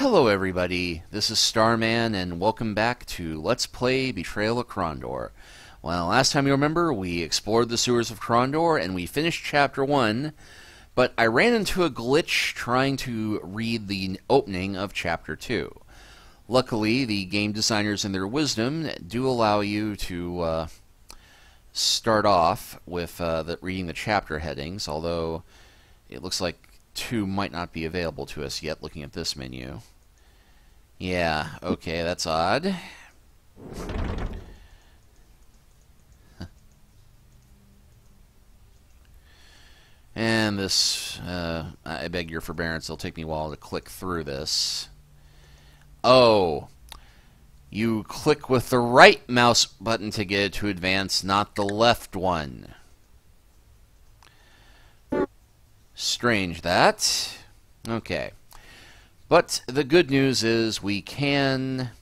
Hello everybody, this is Starman and welcome back to Let's Play Betrayal of Krondor. Well, last time you remember, we explored the sewers of Krondor and we finished Chapter 1, but I ran into a glitch trying to read the opening of Chapter 2. Luckily, the game designers in their wisdom do allow you to start off with reading the chapter headings, although it looks like 2 might not be available to us yet looking at this menu. Yeah, okay, that's odd. And this, I beg your forbearance, it'll take me a while to click through this. Oh, you click with the right mouse button to get it to advance, not the left one. Strange that. Okay. But the good news is we can,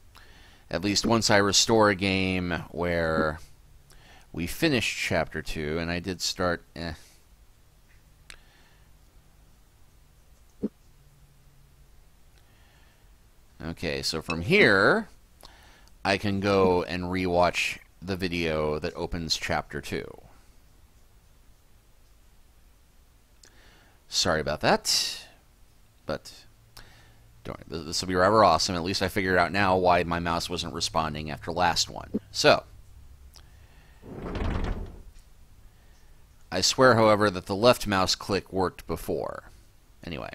at least once I restore a game where we finished Chapter 2, and I did start... Okay, so from here, I can go and rewatch the video that opens Chapter 2. Sorry about that, but this will be rather awesome. At least I figured out now why my mouse wasn't responding after last one. So, I swear, however, that the left mouse click worked before. Anyway.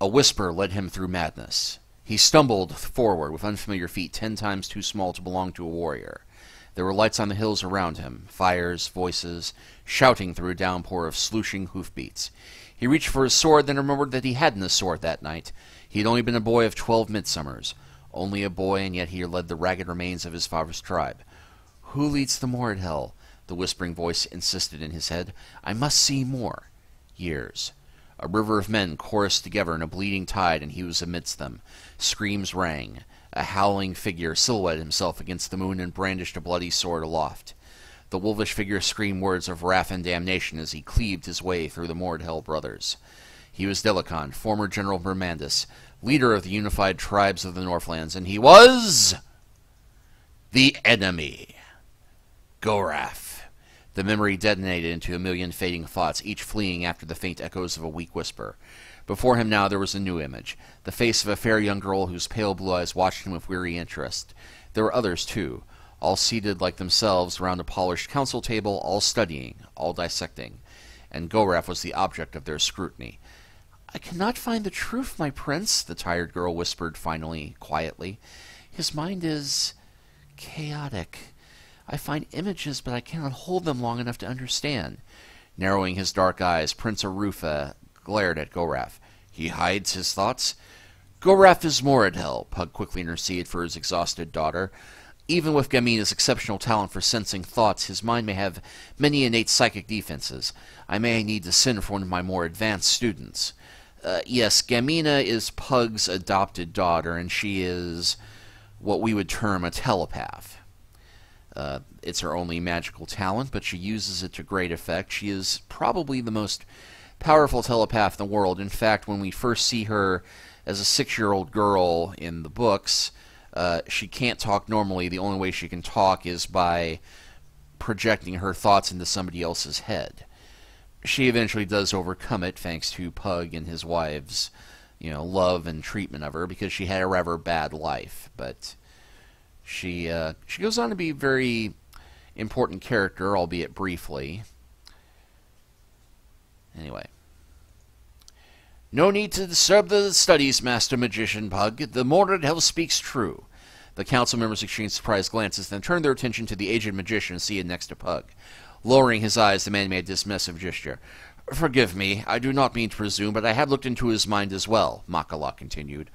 A whisper led him through madness. He stumbled forward with unfamiliar feet 10 times too small to belong to a warrior. There were lights on the hills around him, fires, voices, shouting through a downpour of slooshing hoofbeats. He reached for his sword, then remembered that he hadn't a sword that night. He had only been a boy of 12 midsummers. Only a boy, and yet he led the ragged remains of his father's tribe. Who leads the more at hell? The whispering voice insisted in his head. I must see more. Years. A river of men chorused together in a bleeding tide, and he was amidst them. Screams rang. A howling figure silhouetted himself against the moon and brandished a bloody sword aloft. The wolfish figure screamed words of wrath and damnation as he cleaved his way through the Mordhell brothers. He was Delicon, former General Bermandus, leader of the unified tribes of the Northlands, and he was... the enemy. Goraf. The memory detonated into a million fading thoughts, each fleeing after the faint echoes of a weak whisper. Before him now there was a new image, the face of a fair young girl whose pale blue eyes watched him with weary interest. There were others, too, all seated like themselves around a polished council table, all studying, all dissecting, and Goraf was the object of their scrutiny. I cannot find the truth, my prince, the tired girl whispered finally, quietly. His mind is chaotic. I find images, but I cannot hold them long enough to understand. Narrowing his dark eyes, Prince Arufa glared at Goraf. He hides his thoughts? Goraf is Moradhel, Pug quickly interceded for his exhausted daughter. Even with Gamina's exceptional talent for sensing thoughts, his mind may have many innate psychic defenses. I may need to send for one of my more advanced students. Yes, Gamina is Pug's adopted daughter, and she is what we would term a telepath. It's her only magical talent, but she uses it to great effect. She is probably the most powerful telepath in the world. In fact, when we first see her as a 6-year-old girl in the books, she can't talk normally. The only way she can talk is by projecting her thoughts into somebody else's head. She eventually does overcome it, thanks to Pug and his wife's, love and treatment of her, because she had a rather bad life. But she goes on to be a very important character, albeit briefly. Anyway. No need to disturb the studies, Master Magician Pug. The Mordhell speaks true. The council members exchanged surprised glances, then turned their attention to the aged magician seated next to Pug. Lowering his eyes, the man made a dismissive gesture. Forgive me, I do not mean to presume, but I have looked into his mind as well, Makala continued.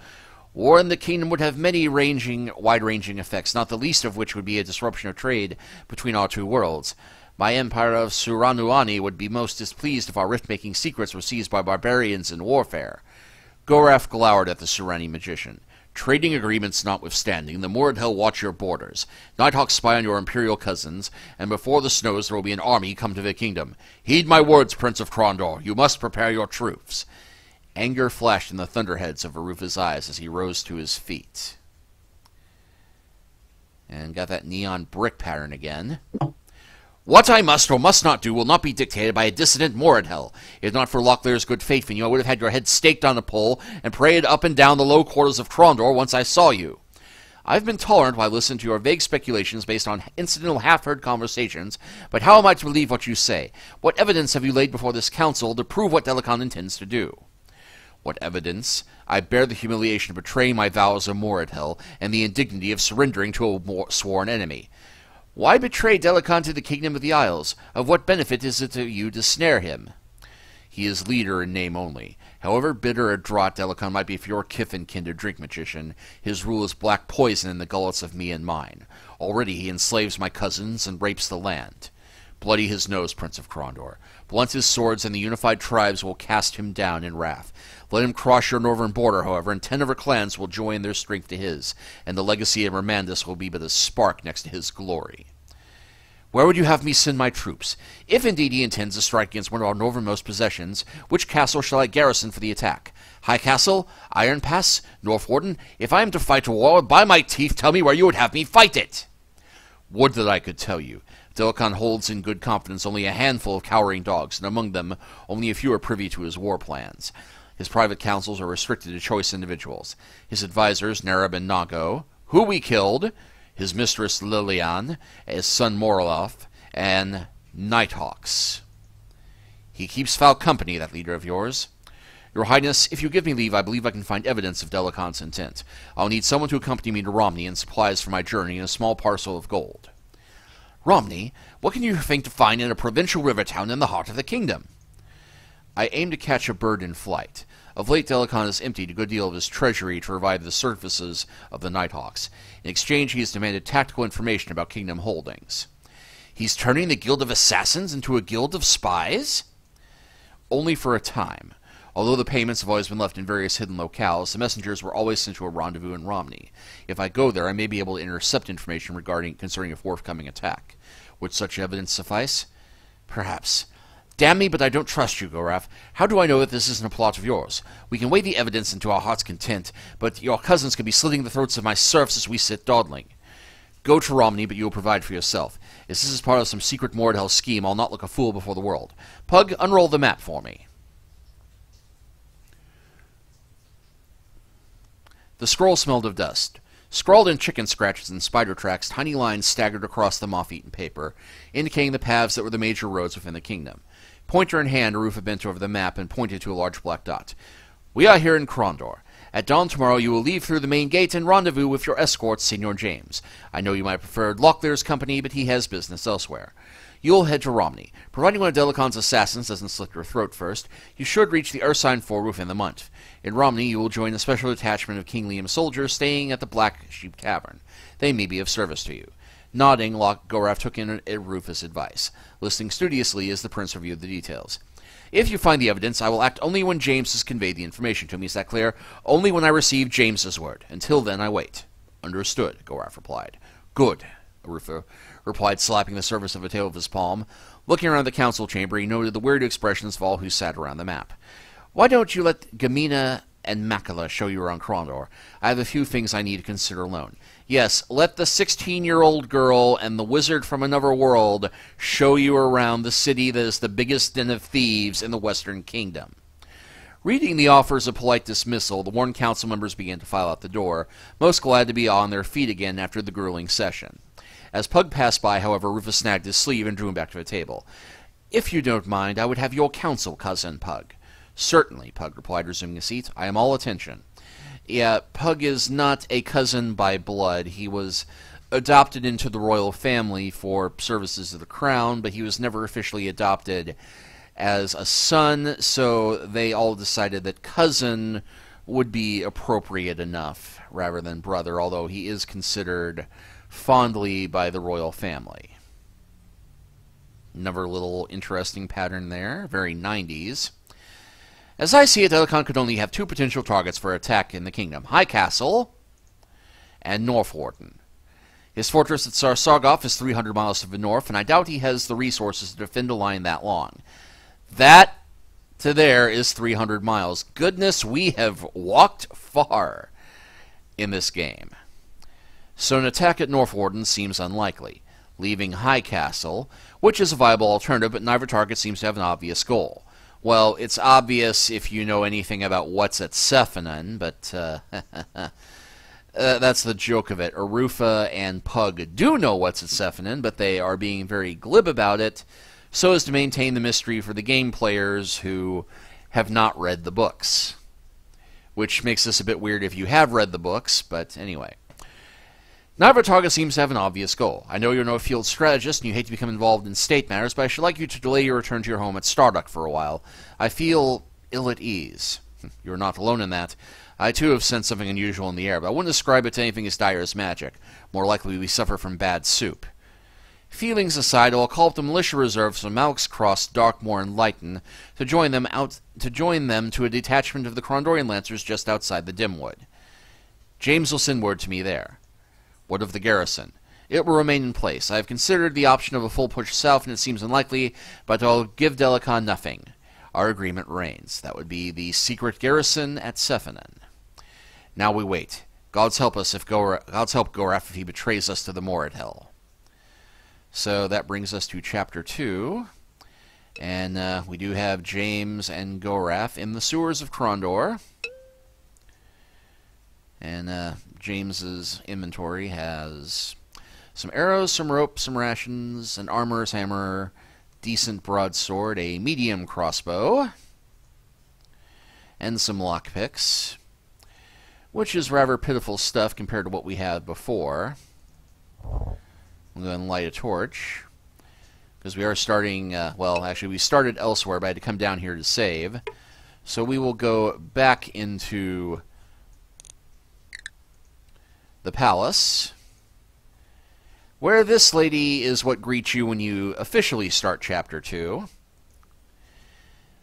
War in the kingdom would have many wide-ranging effects, not the least of which would be a disruption of trade between our two worlds. My empire of Suranuani would be most displeased if our rift-making secrets were seized by barbarians in warfare. Goraf glowered at the Surani magician. Trading agreements notwithstanding, the Mordhell watch your borders. Nighthawks spy on your imperial cousins, and before the snows there will be an army come to the kingdom. Heed my words, Prince of Krondor. You must prepare your troops. Anger flashed in the thunderheads of Arufa's eyes as he rose to his feet. And got that neon brick pattern again. What I must or must not do will not be dictated by a dissident Moradhel. If not for Locklear's good faith in you, I would have had your head staked on a pole and paraded up and down the low quarters of Krondor once I saw you. I've been tolerant while listening to your vague speculations based on incidental half-heard conversations, but how am I to believe what you say? What evidence have you laid before this council to prove what Delacon intends to do? What evidence? I bear the humiliation of betraying my vows of Moradhel and the indignity of surrendering to a sworn enemy. Why betray Delacon to the Kingdom of the Isles? Of what benefit is it to you to snare him? He is leader in name only. However bitter a draught Delacon might be for your kith and kin to drink, magician, his rule is black poison in the gullets of me and mine. Already he enslaves my cousins and rapes the land. Bloody his nose, Prince of Krondor. Blunt his swords, and the unified tribes will cast him down in wrath. Let him cross your northern border, however, and 10 of our clans will join their strength to his, and the legacy of Remandus will be but a spark next to his glory. Where would you have me send my troops? If indeed he intends to strike against one of our northernmost possessions, which castle shall I garrison for the attack? High Castle? Iron Pass? Northwarden? If I am to fight a war, by my teeth, tell me where you would have me fight it! Would that I could tell you. Delacon holds in good confidence only a handful of cowering dogs, and among them only a few are privy to his war plans. His private councils are restricted to choice individuals. His advisors, Narab and Nago, who we killed, his mistress Lilian, his son Moroloth, and Nighthawks. He keeps foul company, that leader of yours. Your Highness, if you give me leave, I believe I can find evidence of Delacon's intent. I'll need someone to accompany me to Romney and supplies for my journey and a small parcel of gold. Romney? What can you think to find in a provincial river town in the heart of the kingdom? I aim to catch a bird in flight. Of late, Delacon has emptied a good deal of his treasury to revive the services of the Nighthawks. In exchange, he has demanded tactical information about kingdom holdings. He's turning the Guild of Assassins into a guild of spies? Only for a time. Although the payments have always been left in various hidden locales, the messengers were always sent to a rendezvous in Romney. If I go there, I may be able to intercept information concerning a forthcoming attack. Would such evidence suffice? Perhaps. Damn me, but I don't trust you, Goraf. How do I know that this isn't a plot of yours? We can weigh the evidence into our heart's content, but your cousins could be slitting the throats of my serfs as we sit dawdling. Go to Romney, but you will provide for yourself. If this is part of some secret Moradhel scheme, I'll not look a fool before the world. Pug, unroll the map for me. The scroll smelled of dust. Scrawled in chicken scratches and spider tracks, tiny lines staggered across the moth-eaten paper, indicating the paths that were the major roads within the kingdom. Pointer in hand, Arufa bent over the map and pointed to a large black dot. We are here in Krondor. At dawn tomorrow you will leave through the main gate and rendezvous with your escort, Seigneur James. I know you might prefer Locklear's company, but he has business elsewhere. You will head to Romney. Providing one of Delacon's assassins doesn't slit your throat first, you should reach the Ursine Ford within the month. In Romney, you will join a special detachment of King Liam soldiers staying at the Black Sheep Tavern. They may be of service to you. Nodding, Goraf took in Rufus' advice. Listening studiously as the prince reviewed the details. If you find the evidence, I will act only when James has conveyed the information to me. Is that clear? Only when I receive James's word. Until then, I wait. Understood, Goraf replied. Good, Arufa replied, slapping the surface of the tail of his palm. Looking around the council chamber, he noted the weird expressions of all who sat around the map. Why don't you let Gamina and Makala show you around Krondor? I have a few things I need to consider alone. Yes, let the 16-year-old girl and the wizard from another world show you around the city that is the biggest den of thieves in the Western Kingdom. Reading the offers of polite dismissal, the worn council members began to file out the door, most glad to be on their feet again after the grueling session. As Pug passed by, however, Rufus snagged his sleeve and drew him back to the table. If you don't mind, I would have your counsel, cousin Pug. Certainly, Pug replied, resuming his seat. I am all attention. Yeah, Pug is not a cousin by blood. He was adopted into the royal family for services to the crown, but he was never officially adopted as a son, so they all decided that cousin would be appropriate enough rather than brother, although he is considered fondly by the royal family. Another little interesting pattern there, very 90s. As I see it, Delacon could only have two potential targets for attack in the kingdom, High Castle and Northwarden. His fortress at Sargoth is 300 miles to the north, and I doubt he has the resources to defend a line that long. That to there is 300 miles. Goodness, we have walked far in this game. So an attack at Northwarden seems unlikely, leaving High Castle, which is a viable alternative, but neither target seems to have an obvious goal. Well, it's obvious if you know anything about what's at Sephinon, but that's the joke of it. Arufa and Pug do know what's at Sephinon, but they are being very glib about it, so as to maintain the mystery for the game players who have not read the books. Which makes this a bit weird if you have read the books, but anyway. Neither target seems to have an obvious goal. I know you're no field strategist and you hate to become involved in state matters, but I should like you to delay your return to your home at Starduck for a while. I feel ill at ease. You're not alone in that. I too have sensed something unusual in the air, but I wouldn't describe it to anything as dire as magic. More likely we suffer from bad soup. Feelings aside, I'll call up the militia reserves from Malix Cross, Darkmoor, and Lighton to join them to a detachment of the Krondorian Lancers just outside the Dimwood. James will send word to me there. What of the garrison? It will remain in place. I have considered the option of a full push south, and it seems unlikely, but I'll give Delicon nothing. Our agreement reigns. That would be the secret garrison at Sephinon. Now we wait. God's help Goraf if he betrays us to the Morid Hell. So that brings us to Chapter 2. And we do have James and Goraf in the sewers of Krondor. And James's inventory has some arrows, some rope, some rations, an armorer's hammer, decent broadsword, a medium crossbow, and some lockpicks, which is rather pitiful stuff compared to what we had before. I'm going to light a torch, because we are starting, well, actually we started elsewhere, but I had to come down here to save. So we will go back into the palace, where this lady is what greets you when you officially start Chapter 2.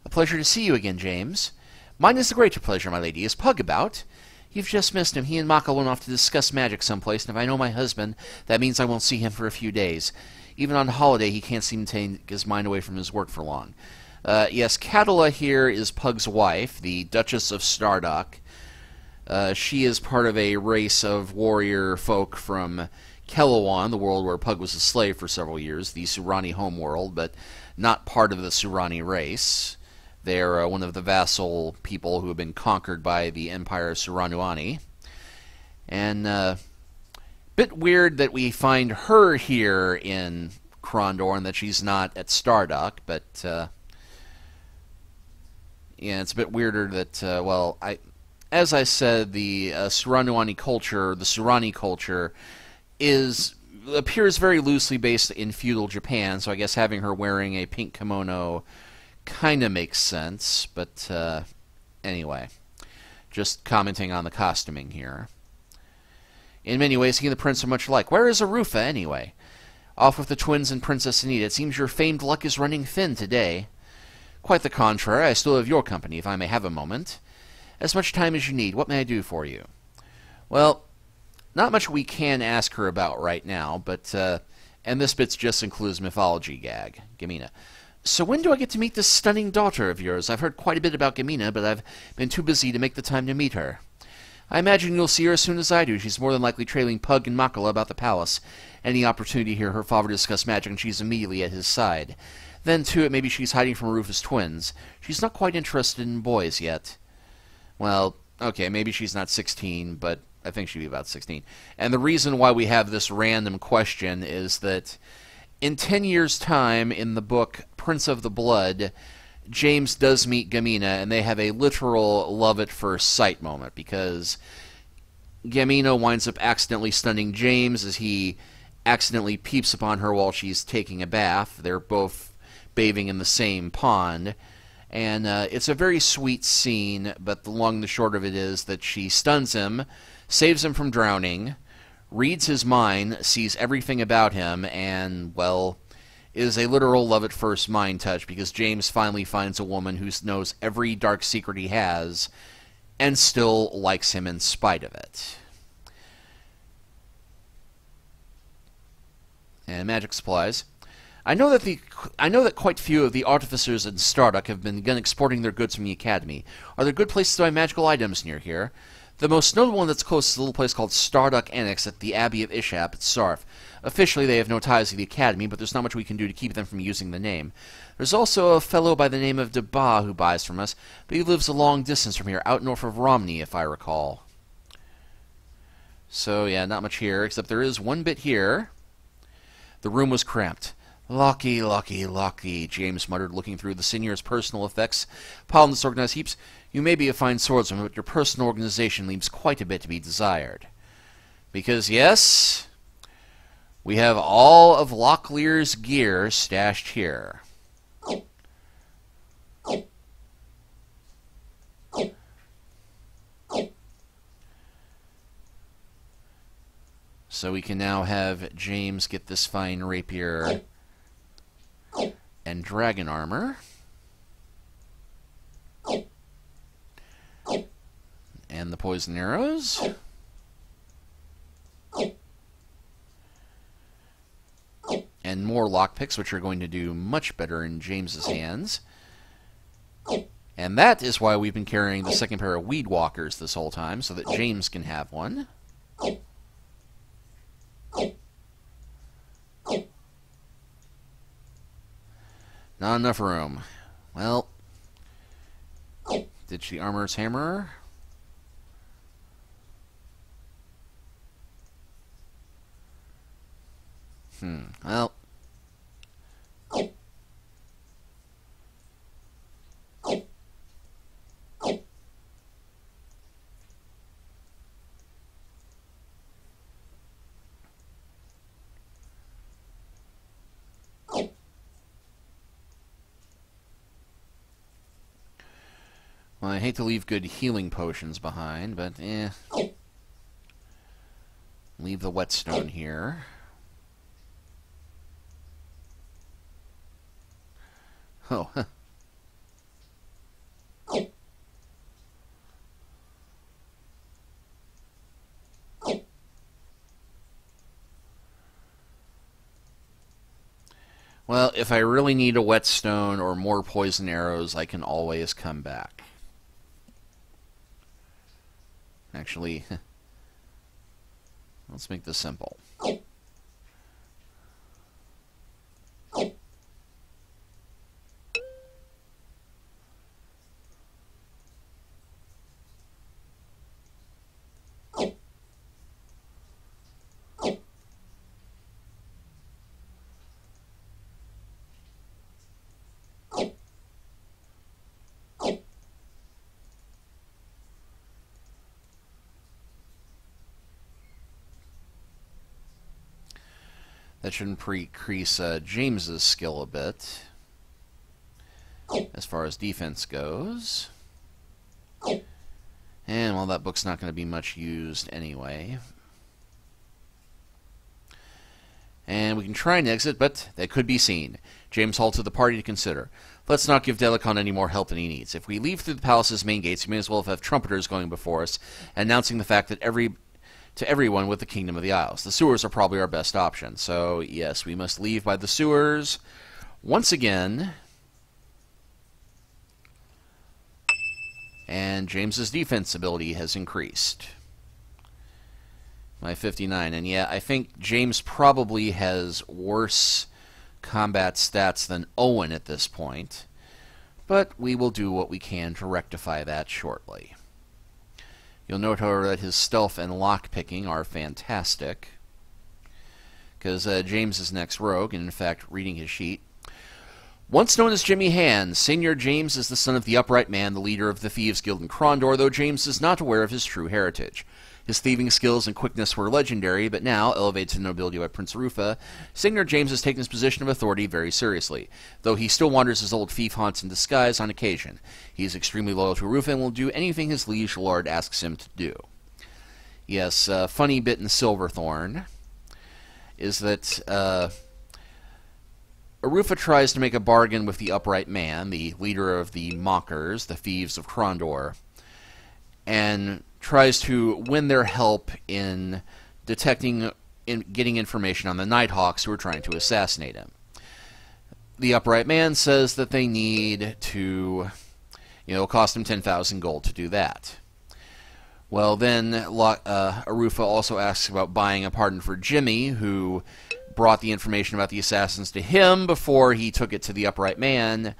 A pleasure to see you again, James. Mine is the greater pleasure, my lady. Is Pug about? You've just missed him. He and Maka went off to discuss magic someplace, and if I know my husband, that means I won't see him for a few days. Even on holiday, he can't seem to take his mind away from his work for long. Yes, Catala here is Pug's wife, the Duchess of Stardock. She is part of a race of warrior folk from Kellowan, the world where Pug was a slave for several years, the Surani homeworld, but not part of the Surani race. They're one of the vassal people who have been conquered by the Empire of Suranuani. And bit weird that we find her here in Krondor and that she's not at Stardock, but yeah, it's a bit weirder that, well, as I said, the Suranuani culture, the Surani culture, appears very loosely based in feudal Japan, so I guess having her wearing a pink kimono kind of makes sense, but anyway, just commenting on the costuming here. In many ways, he and the prince are much alike. Where is Arufa, anyway? Off with the twins and Princess Anita. It seems your famed luck is running thin today. Quite the contrary. I still have your company, if I may have a moment. As much time as you need. What may I do for you? Well, not much we can ask her about right now, but, and this bit just includes mythology gag. Gamina. So when do I get to meet this stunning daughter of yours? I've heard quite a bit about Gamina, but I've been too busy to make the time to meet her. I imagine you'll see her as soon as I do. She's more than likely trailing Pug and Makala about the palace. Any opportunity to hear her father discuss magic, and she's immediately at his side. Then, too, it may be she's hiding from Rufus twins. She's not quite interested in boys yet. Well, okay, maybe she's not 16, but I think she'd be about 16. And the reason why we have this random question is that in 10 years' time, in the book Prince of the Blood, James does meet Gamina, and they have a literal love-at-first-sight moment, because Gamina winds up accidentally stunning James as he accidentally peeps upon her while she's taking a bath. They're both bathing in the same pond, and it's a very sweet scene, but the long and the short of it is that she stuns him, saves him from drowning, reads his mind, sees everything about him, and, well, is a literal love-at-first mind touch, because James finally finds a woman who knows every dark secret he has and still likes him in spite of it. And magic supplies. I know that quite a few of the artificers in Stardock have begun exporting their goods from the Academy. Are there good places to buy magical items near here? The most notable one that's close is a little place called Stardock Annex at the Abbey of Ishap at Sarf. Officially, they have no ties to the Academy, but there's not much we can do to keep them from using the name. There's also a fellow by the name of Deba who buys from us, but he lives a long distance from here, out north of Romney, if I recall. So, yeah, not much here, except there is one bit here. The room was cramped. Lucky, lucky, lucky, James muttered, looking through the Seigneur's personal effects piled in disorganized heaps. You may be a fine swordsman, but your personal organization leaves quite a bit to be desired. Because, yes, we have all of Locklear's gear stashed here. So we can now have James get this fine rapier and dragon armor. And the poison arrows. And more lockpicks, which are going to do much better in James's hands. And that is why we've been carrying the second pair of weed walkers this whole time, so that James can have one. Not enough room. Well, ditch the armorer's hammer. Well. Well, I hate to leave good healing potions behind, but leave the whetstone here. Oh, huh. Well, if I really need a whetstone or more poison arrows, I can always come back. Actually, let's make this simple. That should increase James's skill a bit, as far as defense goes. And, well, that book's not going to be much used anyway. And we can try and exit, but they could be seen. James halted the party to consider. Let's not give Delicon any more help than he needs. If we leave through the palace's main gates, we may as well have trumpeters going before us, announcing the fact that to everyone with the Kingdom of the Isles. The sewers are probably our best option. So, yes, we must leave by the sewers. Once again. And James's defense ability has increased by 59. And yeah, I think James probably has worse combat stats than Owen at this point. But we will do what we can to rectify that shortly. You'll note, however, that his stealth and lockpicking are fantastic. Because James is next rogue, and in fact, reading his sheet. Once known as Jimmy Hand, Seigneur James is the son of the Upright Man, the leader of the Thieves Guild in Krondor, though James is not aware of his true heritage. His thieving skills and quickness were legendary, but now, elevated to nobility by Prince Rufa, Seigneur James has taken his position of authority very seriously, though he still wanders his old thief haunts in disguise on occasion. He is extremely loyal to Rufa and will do anything his liege lord asks him to do. Yes, funny bit in Silverthorn is that Rufa tries to make a bargain with the Upright Man, the leader of the Mockers, the Thieves of Krondor, and tries to win their help in getting information on the Nighthawks who are trying to assassinate him. the upright man says that they need to, it'll cost him 10,000 gold to do that. Well, then Arufa also asks about buying a pardon for Jimmy, who brought the information about the assassins to him before he took it to the upright man,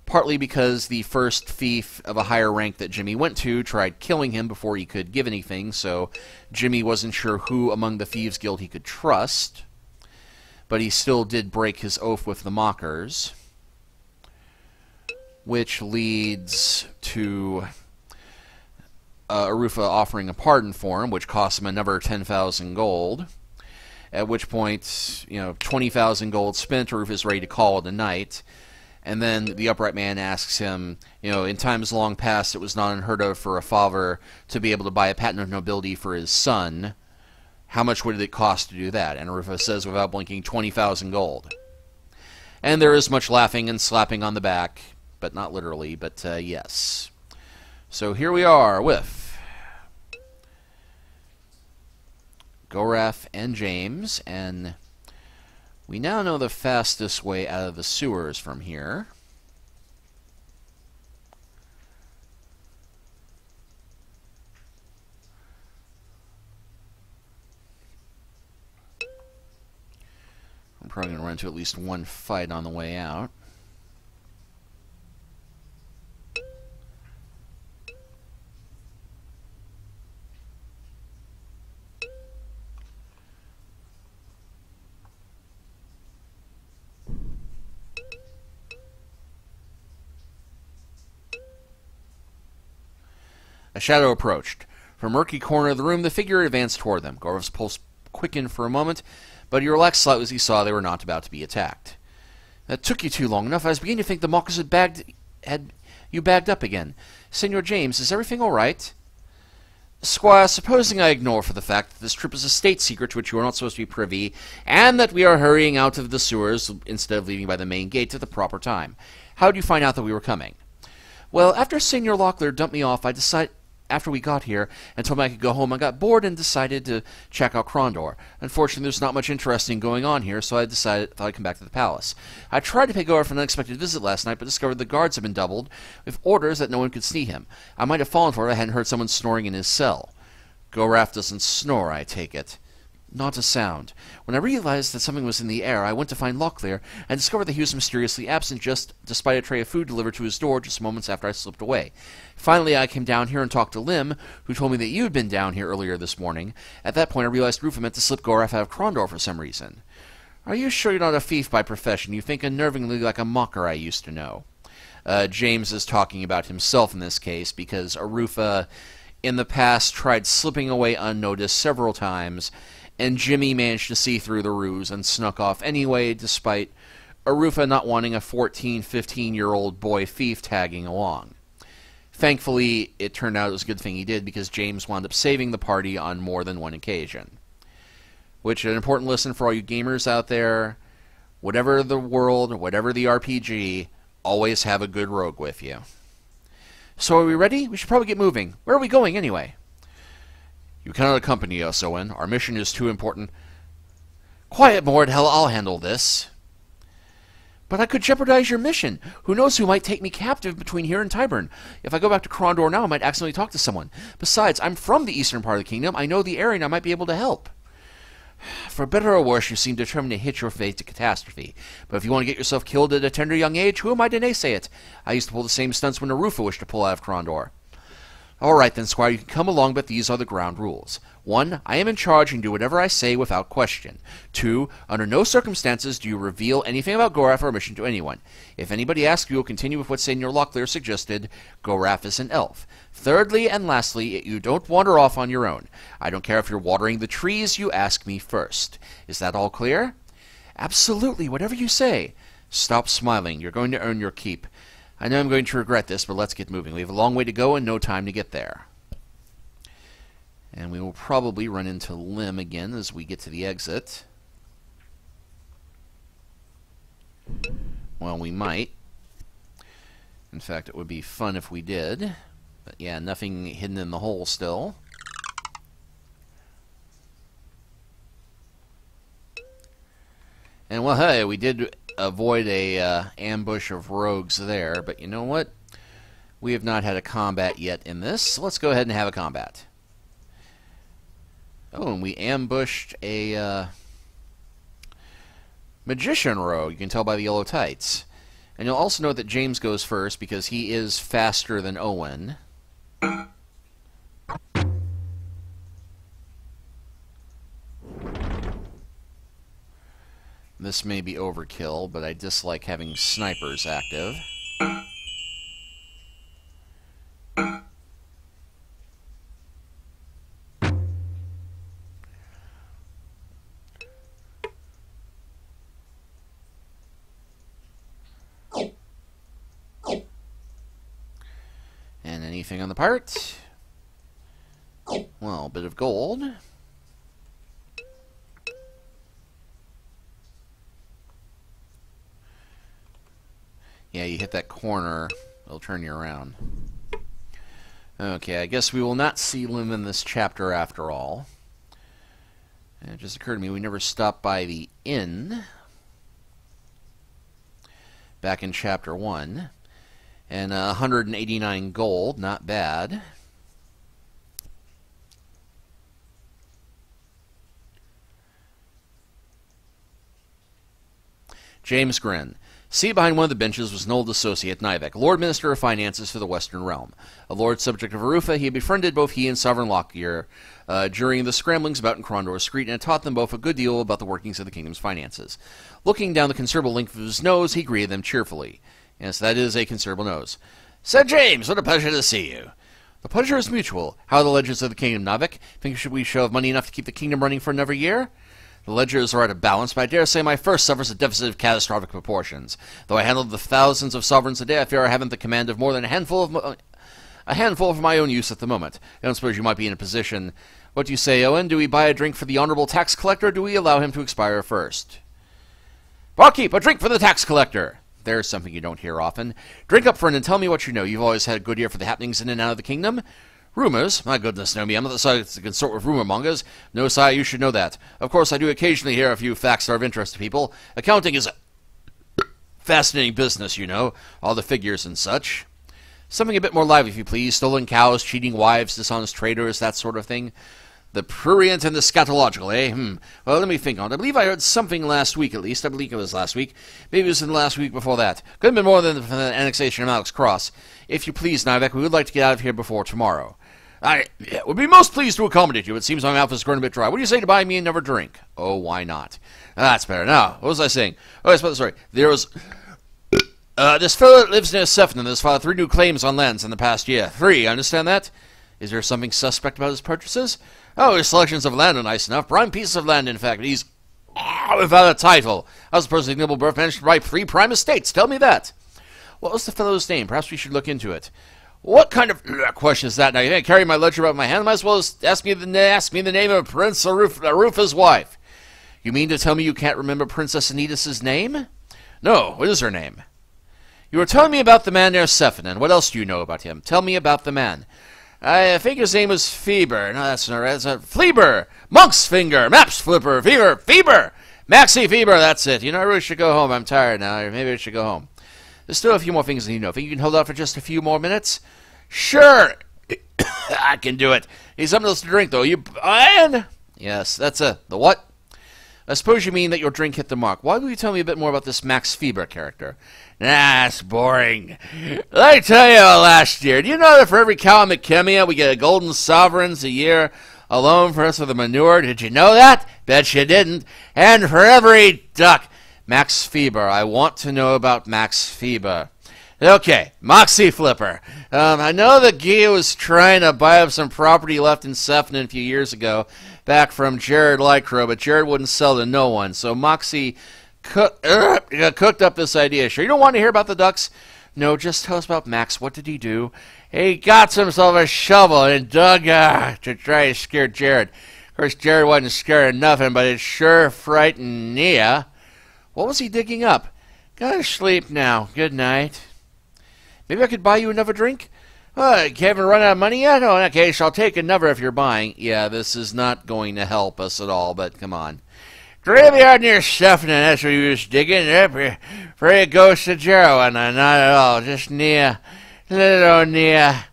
partly because the first thief of a higher rank that Jimmy went to tried killing him before he could give anything, so Jimmy wasn't sure who among the Thieves Guild he could trust. But he still did break his oath with the Mockers, which leads to Arufa offering a pardon for him, which costs him another 10,000 gold. At which point, 20,000 gold spent, Arufa's ready to call it a night. And then the upright man asks him, in times long past, it was not unheard of for a father to be able to buy a patent of nobility for his son. How much would it cost to do that? And Arufa says, without blinking, 20,000 gold. And there is much laughing and slapping on the back, but not literally, but yes. So here we are with Gorath and James, and we now know the fastest way out of the sewers from here. I'm probably going to run into at least one fight on the way out. A shadow approached. From a murky corner of the room, the figure advanced toward them. Gorath's pulse quickened for a moment, but he relaxed slightly as he saw they were not about to be attacked. That took you too long enough. I was beginning to think the Mockers had you bagged up again. Seigneur James, is everything all right? Squire, supposing I ignore for the fact that this trip is a state secret to which you are not supposed to be privy, and that we are hurrying out of the sewers instead of leaving by the main gate at the proper time. How did you find out that we were coming? Well, after Seigneur Locklear dumped me off, after we got here and told me I could go home, I got bored and decided to check out Krondor. Unfortunately, there's not much interesting going on here, so I thought I'd come back to the palace. I tried to pay Gorath for an unexpected visit last night, but discovered the guards had been doubled, with orders that no one could see him. I might have fallen for it if I hadn't heard someone snoring in his cell. Gorath doesn't snore, I take it. Not a sound. When I realized that something was in the air, I went to find Locklear and discovered that he was mysteriously absent despite a tray of food delivered to his door just moments after I slipped away. Finally, I came down here and talked to Lim, who told me that you had been down here earlier this morning. At that point, I realized Rufa meant to slip Gorath out of Krondor for some reason. Are you sure you're not a thief by profession? You think unnervingly like a mocker I used to know. James is talking about himself in this case, because Arufa, in the past, tried slipping away unnoticed several times, and Jimmy managed to see through the ruse and snuck off anyway, despite Arufa not wanting a 14, 15-year-old boy thief tagging along. Thankfully, it turned out it was a good thing he did, because James wound up saving the party on more than one occasion. Which, an important lesson for all you gamers out there, whatever the world, whatever the RPG, always have a good rogue with you. So are we ready? We should probably get moving. Where are we going, anyway? You cannot accompany us, Owen. Our mission is too important. Quiet, Mord. Hell, I'll handle this. But I could jeopardize your mission. Who knows who might take me captive between here and Tyburn? If I go back to Krondor now, I might accidentally talk to someone. Besides, I'm from the eastern part of the kingdom. I know the area and I might be able to help. For better or worse, you seem determined to hitch your fate to catastrophe. But if you want to get yourself killed at a tender young age, who am I to naysay it? I used to pull the same stunts when Arufa wished to pull out of Krondor. All right, then, Squire, you can come along, but these are the ground rules. 1. I am in charge and do whatever I say without question. 2. Under no circumstances do you reveal anything about Gorath or our mission to anyone. If anybody asks, you will continue with what Seigneur Locklear suggested. Gorath is an elf. Thirdly and lastly, you don't wander off on your own. I don't care if you're watering the trees, you ask me first. Is that all clear? Absolutely, whatever you say. Stop smiling. You're going to earn your keep. I know I'm going to regret this, but let's get moving. We have a long way to go and no time to get there. And we will probably run into Lim again as we get to the exit. Well, we might. In fact, it would be fun if we did. But yeah, nothing hidden in the hole still. And well, hey, we did avoid a ambush of rogues there. But you know what? We have not had a combat yet in this, so let's go ahead and have a combat. Oh, and we ambushed a magician rogue. You can tell by the yellow tights. And you'll also note that James goes first because he is faster than Owen. This may be overkill, but I dislike having snipers active. And anything on the part? Well, a bit of gold. Yeah, you hit that corner, it'll turn you around. Okay, I guess we will not see Lim in this chapter after all. And it just occurred to me we never stopped by the inn back in chapter 1. And 189 gold, not bad. James grinned. Seated behind one of the benches was an old associate, Nivek, Lord Minister of Finances for the Western Realm. A Lord subject of Arufa, he had befriended both he and Sovereign Locklear during the scramblings about in Krondor Street, and had taught them both a good deal about the workings of the kingdom's finances. Looking down the considerable length of his nose, he greeted them cheerfully. Yes, that is a considerable nose. Said James, what a pleasure to see you. The pleasure is mutual. How are the ledgers of the kingdom, Navik? Think we shall have money enough to keep the kingdom running for another year? The ledgers are at a balance, but I dare say my first suffers a deficit of catastrophic proportions. Though I handle the thousands of sovereigns a day, I fear I haven't the command of more than a handful for my own use at the moment. I don't suppose you might be in a position. What do you say, Owen? Do we buy a drink for the honorable tax collector, or do we allow him to expire first? Barkeep, a drink for the tax collector! There's something you don't hear often. Drink up, friend, and tell me what you know. You've always had a good ear for the happenings in and out of the kingdom. Rumors? My goodness, no me. I'm not the side to consort with rumor mongers. No, sire, you should know that. Of course, I do occasionally hear a few facts that are of interest to people. Accounting is a fascinating business, you know. All the figures and such. Something a bit more lively, if you please. Stolen cows, cheating wives, dishonest traders, that sort of thing. The prurient and the scatological, eh? Well, let me think on it. I believe I heard something last week, at least. I believe it was last week. Maybe it was in the last week before that. Could have been more than the annexation of Alex Cross. If you please, Nivek, we would like to get out of here before tomorrow. I would be most pleased to accommodate you. It seems my mouth is growing a bit dry. What do you say to buy me another drink? Oh, why not? That's better. Now, what was I saying? Oh, sorry. There was... this fellow that lives near Sefton has filed 3 new claims on lands in the past year. 3, understand that? Is there something suspect about his purchases? Oh, his selections of land are nice enough. Prime pieces of land, in fact. But he's without a title. I was supposed to ignoble birth managed to buy 3 prime estates. Tell me that. What was the fellow's name? Perhaps we should look into it. What kind of question is that? Now, you can't carry my ledger about my hand. Might as well ask me the name of Prince Arufa's wife. You mean to tell me you can't remember Princess Anita's name? No. What is her name? You were telling me about the man near Sephinon. What else do you know about him? Tell me about the man. I think his name was Feber. No, that's not right. It's Fleber. Monk's finger. Maps flipper. Feber. Maxie Feber. That's it. You know, I really should go home. I'm tired now. Maybe I should go home. There's still a few more things that you know. Think you can hold out for just a few more minutes? Sure. I can do it. Need something else to drink, though. You Ian? Yes, that's the what? I suppose you mean that your drink hit the mark. Why will you tell me a bit more about this Max Feber character? Nah, it's boring. Let me tell you last year. Do you know that for every cow in McKemia, we get a golden sovereigns a year alone for us with the manure? Did you know that? Bet you didn't. And for every duck... Max Feber. I want to know about Max Feber. Okay, Moxie Flipper. I know that Gia was trying to buy up some property left in Sephinon a few years ago, back from Jared Lycro, but Jared wouldn't sell to no one. So Moxie cooked up this idea. Sure, you don't want to hear about the ducks? No, just tell us about Max. What did he do? He got himself a shovel and dug to try to scare Jared. Of course, Jared wasn't scared of nothing, but it sure frightened Nia. What was he digging up? Gotta sleep now. Good night. Maybe I could buy you another drink? Oh, you haven't run out of money yet? Oh, in that case, I'll take another if you're buying. Yeah, this is not going to help us at all, but come on. Graveyard near Stuffing, that's where you was digging. Yep, for a ghost of Jero, and not at all, just near, little near.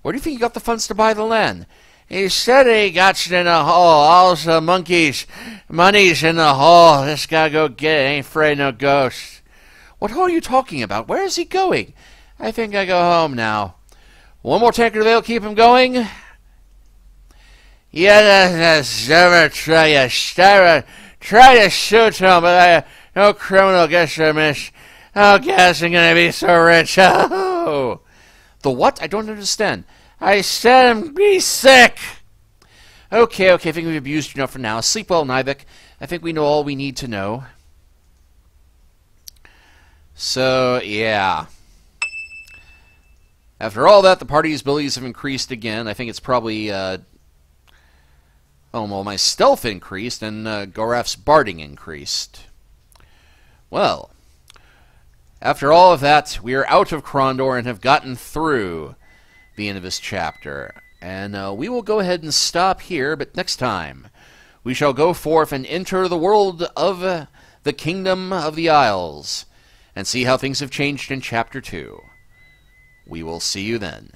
Where do you think he got the funds to buy the land? He said he got it in a hole. All the monkeys, money's in the hole. Just gotta go get it. Ain't afraid no ghosts. What hole are you talking about? Where is he going? I think I go home now. One more tanker of ale keep him going? Yeah, that's never try to shoot him, but no criminal gets a miss. Oh, guess I'm gonna be so rich. Oh. The what? I don't understand. I said him be sick. Okay, I think we've abused you enough for now. Sleep well, Nivek. I think we know all we need to know. So, yeah. After all that, the party's abilities have increased again. I think it's probably, oh, well, my stealth increased, and Goraf's barding increased. Well, after all of that, we are out of Krondor and have gotten through the end of this chapter. And we will go ahead and stop here, but next time we shall go forth and enter the world of the Kingdom of the Isles and see how things have changed in Chapter 2. We will see you then.